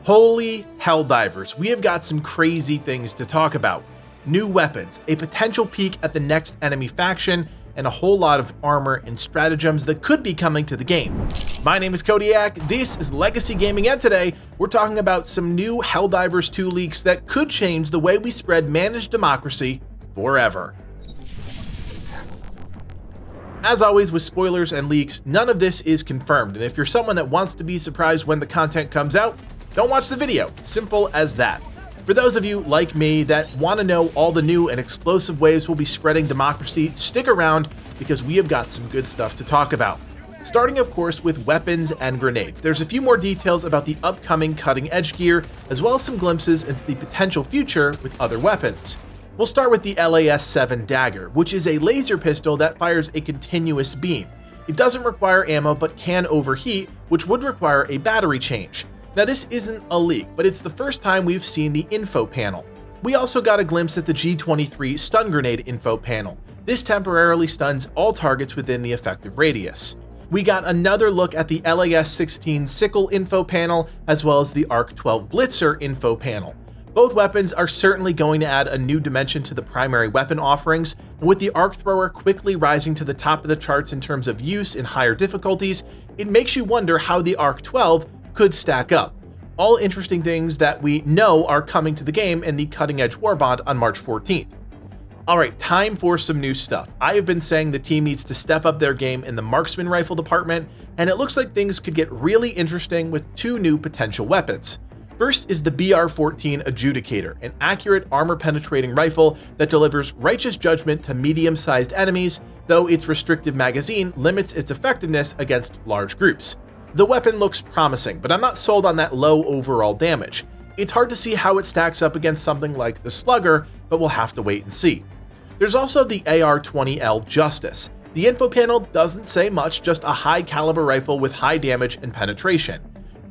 Holy Helldivers, we have got some crazy things to talk about. New weapons, a potential peek at the next enemy faction, and a whole lot of armor and stratagems that could be coming to the game. My name is Kodiak, this is Legacy Gaming, and today we're talking about some new Helldivers 2 leaks that could change the way we spread managed democracy forever. As always with spoilers and leaks, none of this is confirmed, and if you're someone that wants to be surprised when the content comes out, don't watch the video. Simple as that. For those of you like me that want to know all the new and explosive ways we'll be spreading democracy, stick around because we have got some good stuff to talk about. Starting of course with weapons and grenades. There's a few more details about the upcoming cutting edge gear, as well as some glimpses into the potential future with other weapons. We'll start with the LAS-7 Dagger, which is a laser pistol that fires a continuous beam. It doesn't require ammo but can overheat, which would require a battery change. Now this isn't a leak, but it's the first time we've seen the info panel. We also got a glimpse at the G23 stun grenade info panel. This temporarily stuns all targets within the effective radius. We got another look at the LAS-16 sickle info panel, as well as the ARC-12 Blitzer info panel. Both weapons are certainly going to add a new dimension to the primary weapon offerings, and with the arc thrower quickly rising to the top of the charts in terms of use in higher difficulties, it makes you wonder how the ARC-12 could stack up. All interesting things that we know are coming to the game in the Cutting Edge Warbond on March 14th. Alright, time for some new stuff. I have been saying the team needs to step up their game in the marksman rifle department, and it looks like things could get really interesting with two new potential weapons. First is the BR-14 Adjudicator, an accurate armor-penetrating rifle that delivers righteous judgment to medium-sized enemies, though its restrictive magazine limits its effectiveness against large groups. The weapon looks promising, but I'm not sold on that low overall damage. It's hard to see how it stacks up against something like the Slugger, but we'll have to wait and see. There's also the AR-20L Justice. The info panel doesn't say much, just a high-caliber rifle with high damage and penetration.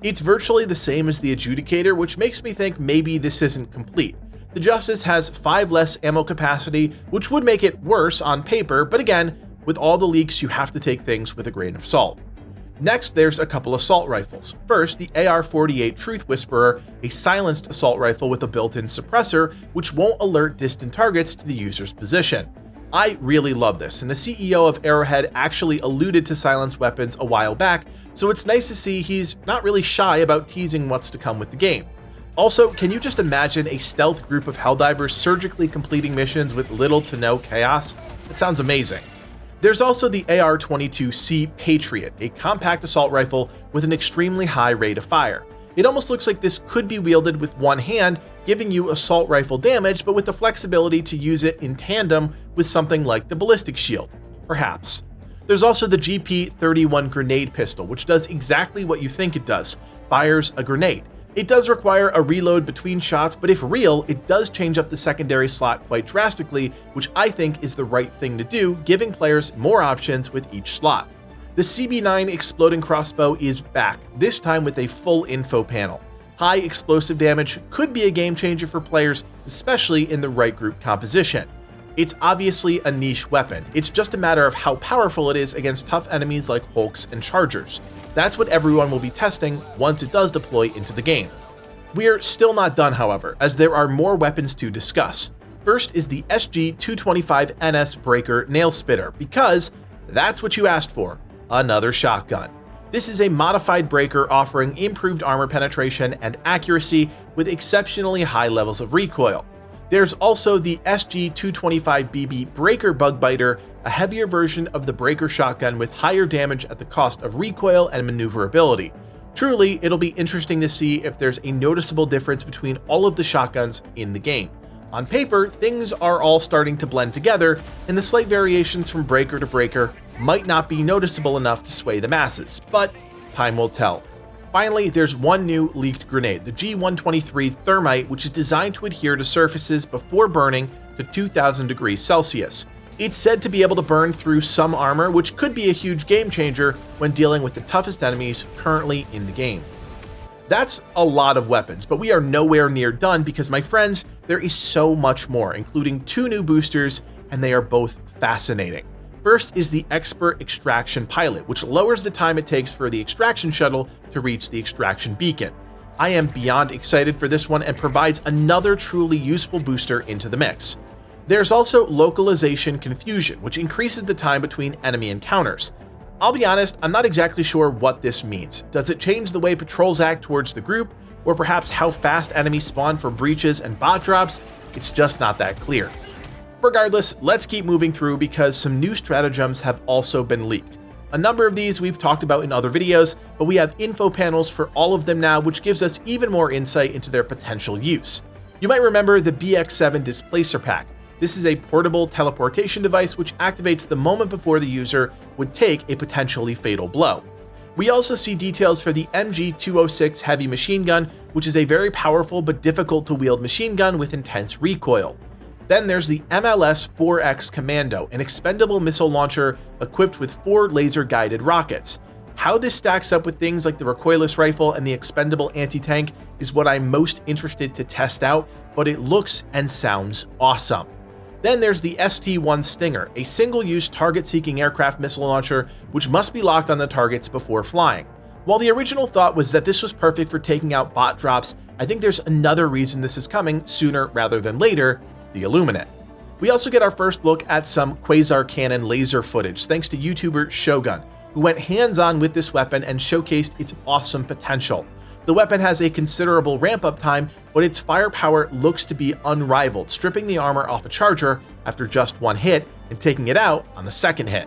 It's virtually the same as the Adjudicator, which makes me think maybe this isn't complete. The Justice has 5 less ammo capacity, which would make it worse on paper, but again, with all the leaks you have to take things with a grain of salt. Next, there's a couple assault rifles. First, the AR-48 Truth Whisperer, a silenced assault rifle with a built-in suppressor, which won't alert distant targets to the user's position. I really love this, and the CEO of Arrowhead actually alluded to silenced weapons a while back, so it's nice to see he's not really shy about teasing what's to come with the game. Also, can you just imagine a stealth group of Helldivers surgically completing missions with little to no chaos? It sounds amazing. There's also the AR-22C Patriot, a compact assault rifle with an extremely high rate of fire. It almost looks like this could be wielded with one hand, giving you assault rifle damage, but with the flexibility to use it in tandem with something like the ballistic shield. Perhaps. There's also the GP-31 grenade pistol, which does exactly what you think it does, fires a grenade. It does require a reload between shots, but if real, it does change up the secondary slot quite drastically, which I think is the right thing to do, giving players more options with each slot. The CB9 exploding crossbow is back, this time with a full info panel. High explosive damage could be a game changer for players, especially in the right group composition. It's obviously a niche weapon, it's just a matter of how powerful it is against tough enemies like Hulks and Chargers. That's what everyone will be testing once it does deploy into the game. We're still not done, however, as there are more weapons to discuss. First is the SG-225NS Breaker Nail Spitter, because that's what you asked for, another shotgun. This is a modified breaker offering improved armor penetration and accuracy with exceptionally high levels of recoil. There's also the SG-225BB Breaker Bug Biter, a heavier version of the breaker shotgun with higher damage at the cost of recoil and maneuverability. Truly, it'll be interesting to see if there's a noticeable difference between all of the shotguns in the game. On paper, things are all starting to blend together, and the slight variations from breaker to breaker might not be noticeable enough to sway the masses, but time will tell. Finally, there's one new leaked grenade, the G123 Thermite, which is designed to adhere to surfaces before burning to 2000 degrees Celsius. It's said to be able to burn through some armor, which could be a huge game changer when dealing with the toughest enemies currently in the game. That's a lot of weapons, but we are nowhere near done because, my friends, there is so much more, including 2 new boosters, and they are both fascinating. First is the Expert Extraction Pilot, which lowers the time it takes for the extraction shuttle to reach the extraction beacon. I am beyond excited for this one and provides another truly useful booster into the mix. There's also localization confusion, which increases the time between enemy encounters. I'll be honest, I'm not exactly sure what this means. Does it change the way patrols act towards the group, or perhaps how fast enemies spawn for breaches and bot drops? It's just not that clear. Regardless, let's keep moving through because some new stratagems have also been leaked. A number of these we've talked about in other videos, but we have info panels for all of them now, which gives us even more insight into their potential use. You might remember the BX7 Displacer Pack. This is a portable teleportation device which activates the moment before the user would take a potentially fatal blow. We also see details for the MG206 heavy machine gun, which is a very powerful but difficult to wield machine gun with intense recoil. Then there's the MLS-4X Commando, an expendable missile launcher equipped with 4 laser-guided rockets. How this stacks up with things like the recoilless rifle and the expendable anti-tank is what I'm most interested to test out, but it looks and sounds awesome. Then there's the ST-1 Stinger, a single-use target-seeking aircraft missile launcher which must be locked on the targets before flying. While the original thought was that this was perfect for taking out bot drops, I think there's another reason this is coming sooner rather than later: the Illuminate. We also get our first look at some Quasar Cannon laser footage thanks to YouTuber Shogun, who went hands-on with this weapon and showcased its awesome potential. The weapon has a considerable ramp-up time, but its firepower looks to be unrivaled, stripping the armor off a charger after just one hit and taking it out on the second hit.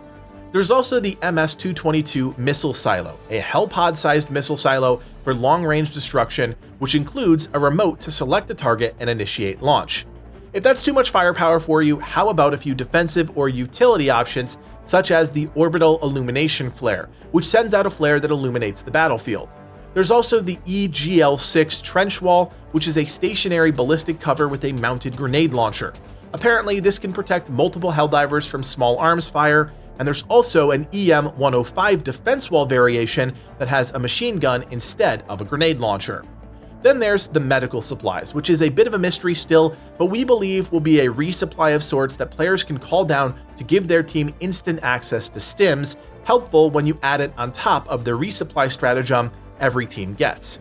There's also the MS-222 Missile Silo, a Hellpod-sized missile silo for long-range destruction, which includes a remote to select the target and initiate launch. If that's too much firepower for you, how about a few defensive or utility options, such as the Orbital Illumination Flare, which sends out a flare that illuminates the battlefield. There's also the EGL-6 Trench Wall, which is a stationary ballistic cover with a mounted grenade launcher. Apparently, this can protect multiple Helldivers from small arms fire, and there's also an EM-105 Defense Wall variation that has a machine gun instead of a grenade launcher. Then there's the medical supplies, which is a bit of a mystery still, but we believe will be a resupply of sorts that players can call down to give their team instant access to stims, helpful when you add it on top of the resupply stratagem every team gets.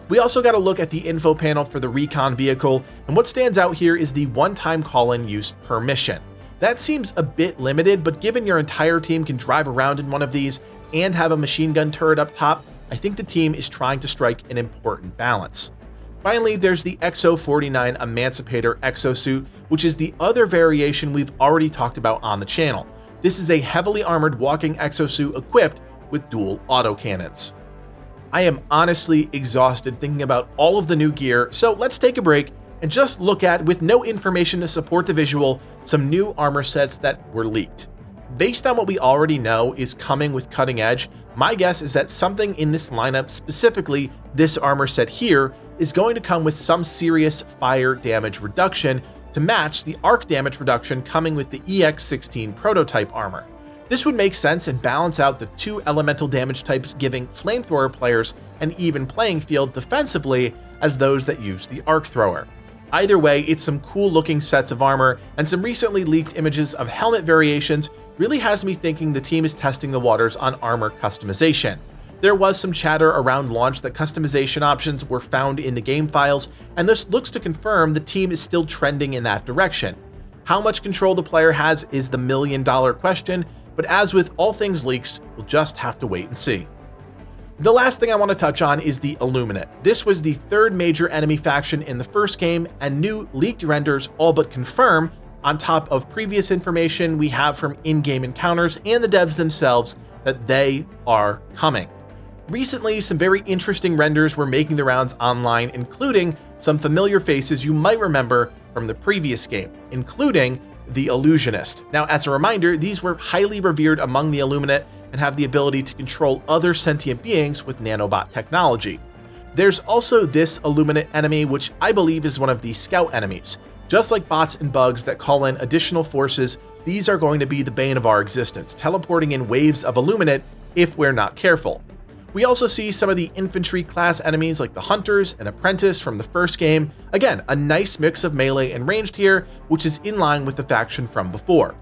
We also got a look at the info panel for the recon vehicle, and what stands out here is the one-time call-in use per mission. That seems a bit limited, but given your entire team can drive around in one of these and have a machine gun turret up top, I think the team is trying to strike an important balance. Finally, there's the XO-49 Emancipator exosuit, which is the other variation we've already talked about on the channel. This is a heavily armored walking exosuit equipped with dual autocannons. I am honestly exhausted thinking about all of the new gear, so let's take a break and just look at, with no information to support the visual, some new armor sets that were leaked. Based on what we already know is coming with Cutting Edge, my guess is that something in this lineup, specifically this armor set here, is going to come with some serious fire damage reduction to match the arc damage reduction coming with the EX-16 prototype armor. This would make sense and balance out the 2 elemental damage types, giving flamethrower players an even playing field defensively as those that use the arc thrower. Either way, it's some cool looking sets of armor, and some recently leaked images of helmet variations really has me thinking the team is testing the waters on armor customization. There was some chatter around launch that customization options were found in the game files, and this looks to confirm the team is still trending in that direction. How much control the player has is the million-dollar question, but as with all things leaks, we'll just have to wait and see. The last thing I want to touch on is the Illuminate. This was the 3rd major enemy faction in the first game, and new leaked renders all but confirm, on top of previous information we have from in-game encounters and the devs themselves, that they are coming. Recently, some very interesting renders were making the rounds online, including some familiar faces you might remember from the previous game, including the Illusionist. Now, as a reminder, these were highly revered among the Illuminate and have the ability to control other sentient beings with nanobot technology. There's also this Illuminate enemy, which I believe is one of the scout enemies. Just like bots and bugs that call in additional forces, these are going to be the bane of our existence, teleporting in waves of Illuminate if we're not careful. We also see some of the infantry class enemies like the Hunters and Apprentice from the first game. Again, a nice mix of melee and ranged here, which is in line with the faction from before.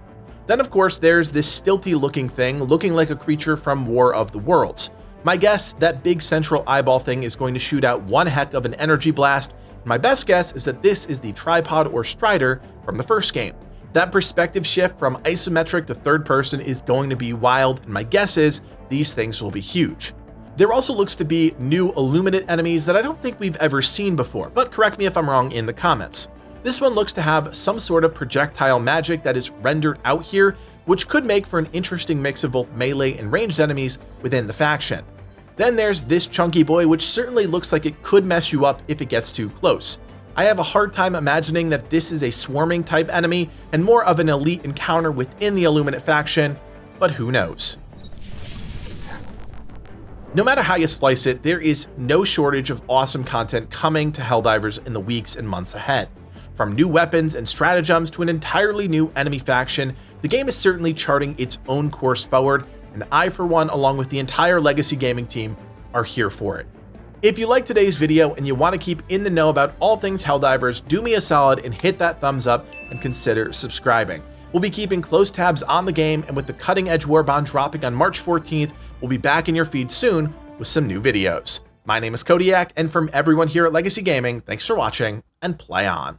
Then of course there's this stilty looking thing looking like a creature from War of the Worlds. My guess, that big central eyeball thing is going to shoot out one heck of an energy blast. My best guess is that this is the tripod or strider from the first game. That perspective shift from isometric to third person is going to be wild, and my guess is these things will be huge. There also looks to be new Illuminate enemies that I don't think we've ever seen before, but correct me if I'm wrong in the comments. This one looks to have some sort of projectile magic that is rendered out here, which could make for an interesting mix of both melee and ranged enemies within the faction. Then there's this chunky boy, which certainly looks like it could mess you up if it gets too close. I have a hard time imagining that this is a swarming type enemy and more of an elite encounter within the Illuminate faction, but who knows. No matter how you slice it, there is no shortage of awesome content coming to Helldivers in the weeks and months ahead. From new weapons and stratagems to an entirely new enemy faction, the game is certainly charting its own course forward, and I, for one, along with the entire Legacy Gaming team, are here for it. If you like today's video and you want to keep in the know about all things Helldivers, do me a solid and hit that thumbs up and consider subscribing. We'll be keeping close tabs on the game, and with the Cutting Edge Warbond dropping on March 14th, we'll be back in your feed soon with some new videos. My name is Kodiak, and from everyone here at Legacy Gaming, thanks for watching, and play on.